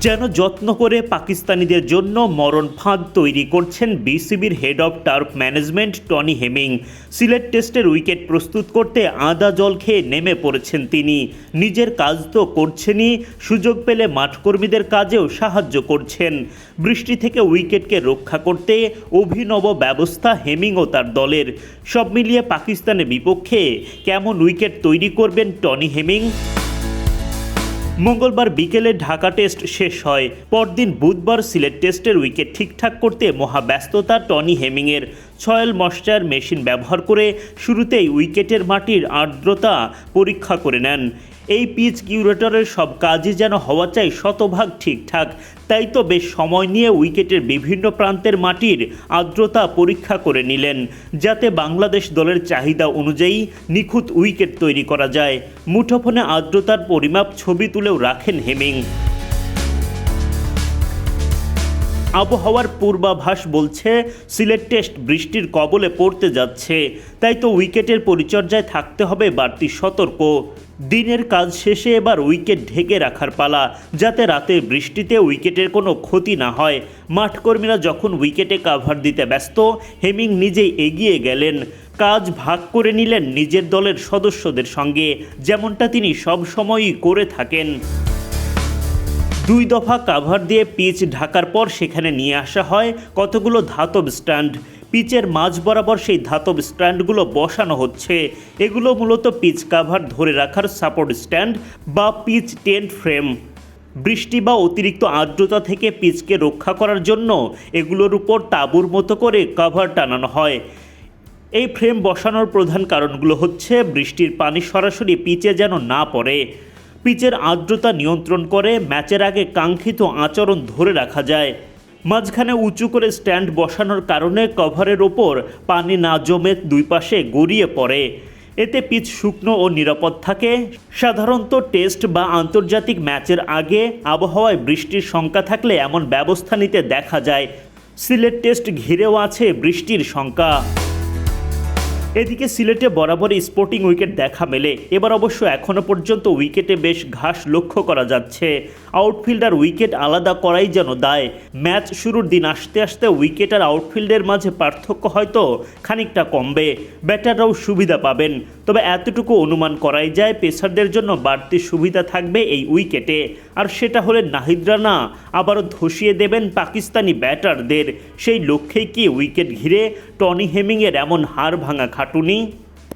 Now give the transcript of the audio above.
যেন যত্ন করে পাকিস্তানিদের জন্য মরণ ফাঁদ তৈরি করছেন বিসিবির head of turf management Tony Hemming. Sylhet টেস্টের উইকেট প্রস্তুত করতে আদা জল খেয়ে নেমে পড়েছেন তিনি। নিজের কাজ তো করছেনই, সুযোগ পেলে মাঠকর্মীদের কাজেও সাহায্য করছেন। বৃষ্টি থেকে উইকেটকে রক্ষা করতে অভিনব ব্যবস্থা হেমিং ও তার দলের। সব মিলিয়ে পাকিস্তানের বিপক্ষে কেমন উইকেট তৈরি করবেন টনি হেমিং? মঙ্গলবার বিকেলে ঢাকা টেস্ট শেষ হয়। পরদিন বুধবার সিলেট টেস্টের উইকেট ঠিকঠাক করতে মহাব্যস্ততা টনি হেমিংয়ের। সয়েল ময়েশ্চার মেশিন ব্যবহার করে শুরুতেই উইকেটের মাটির আর্দ্রতা পরীক্ষা করে নেন। এই পিচ কিউরেটরের সব কাজই যেন হওয়া চাই শতভাগ ঠিকঠাক। তাই তো বেশ সময় নিয়ে উইকেটের বিভিন্ন প্রান্তের মাটির আর্দ্রতা পরীক্ষা করে নিলেন, যাতে বাংলাদেশ দলের চাহিদা অনুযায়ী নিখুঁত উইকেট তৈরি করা যায়। মুঠোফোনে আর্দ্রতার পরিমাপ ছবি তুলেও রাখেন হেমিং। আবহাওয়ার পূর্বাভাস বলছে সিলেট টেস্ট বৃষ্টির কবলে পড়তে যাচ্ছে, তাই তো উইকেটের পরিচর্যায় থাকতে হবে বাড়তি সতর্ক। দিনের কাজ শেষে এবার উইকেট ঢেকে রাখার পালা, যাতে রাতের বৃষ্টিতে উইকেটের কোনো ক্ষতি না হয়। মাঠকর্মীরা যখন উইকেটে কাভার দিতে ব্যস্ত, হেমিং নিজেই এগিয়ে গেলেন। কাজ ভাগ করে নিলেন নিজের দলের সদস্যদের সঙ্গে, যেমনটা তিনি সব সময়ই করে থাকেন। 2 দফা কাভার দিয়ে পিচ ঢাকার পর সেখানে নিয়ে আসা হয় কতগুলো ধাতব স্ট্যান্ড। পিচের মাঝ বরাবর সেই ধাতব স্ট্যান্ডগুলো বসানো হচ্ছে। এগুলো মূলত পিচ কাভার ধরে রাখার সাপোর্ট স্ট্যান্ড বা পিচ টেন্ট ফ্রেম। বৃষ্টি বা অতিরিক্ত আর্দ্রতা থেকে পিচকে রক্ষা করার জন্য এগুলোর উপর তাঁবুর মতো করে কাভার টানানো হয়। এই ফ্রেম বসানোর প্রধান কারণগুলো হচ্ছে বৃষ্টির পানি সরাসরি পিচে যেন না পড়ে, পিচের আর্দ্রতা নিয়ন্ত্রণ করে ম্যাচের আগে কাঙ্ক্ষিত আচরণ ধরে রাখা যায়। মাঝখানে উঁচু করে স্ট্যান্ড বসানোর কারণে কভারের ওপর পানি না জমে দুই পাশে গড়িয়ে পড়ে। এতে পিচ শুকনো ও নিরাপদ থাকে। সাধারণত টেস্ট বা আন্তর্জাতিক ম্যাচের আগে আবহাওয়ায় বৃষ্টির শঙ্কা থাকলে এমন ব্যবস্থা নিতে দেখা যায়। সিলেট টেস্ট ঘিরেও আছে বৃষ্টির শঙ্কা। এদিকে সিলেটে বরাবরই স্পোর্টিং উইকেট দেখা মেলে। এবার অবশ্য এখনও পর্যন্ত উইকেটে বেশ ঘাস লক্ষ্য করা যাচ্ছে। আউটফিল্ডার উইকেট আলাদা করাই যেন দায়। ম্যাচ শুরুর দিন আসতে আসতে উইকেট আর আউটফিল্ডের মাঝে পার্থক্য হয়তো খানিকটা কমবে, ব্যাটাররাও সুবিধা পাবেন। তবে এতটুকু অনুমান করাই যায় পেসারদের জন্য বাড়তি সুবিধা থাকবে এই উইকেটে। আর সেটা হলে নাহিদ রানা আবারও ধসিয়ে দেবেন পাকিস্তানি ব্যাটারদের। সেই লক্ষ্যেই কি উইকেট ঘিরে টনি হেমিংয়ের এমন হাড় ভাঙা খাটুনি?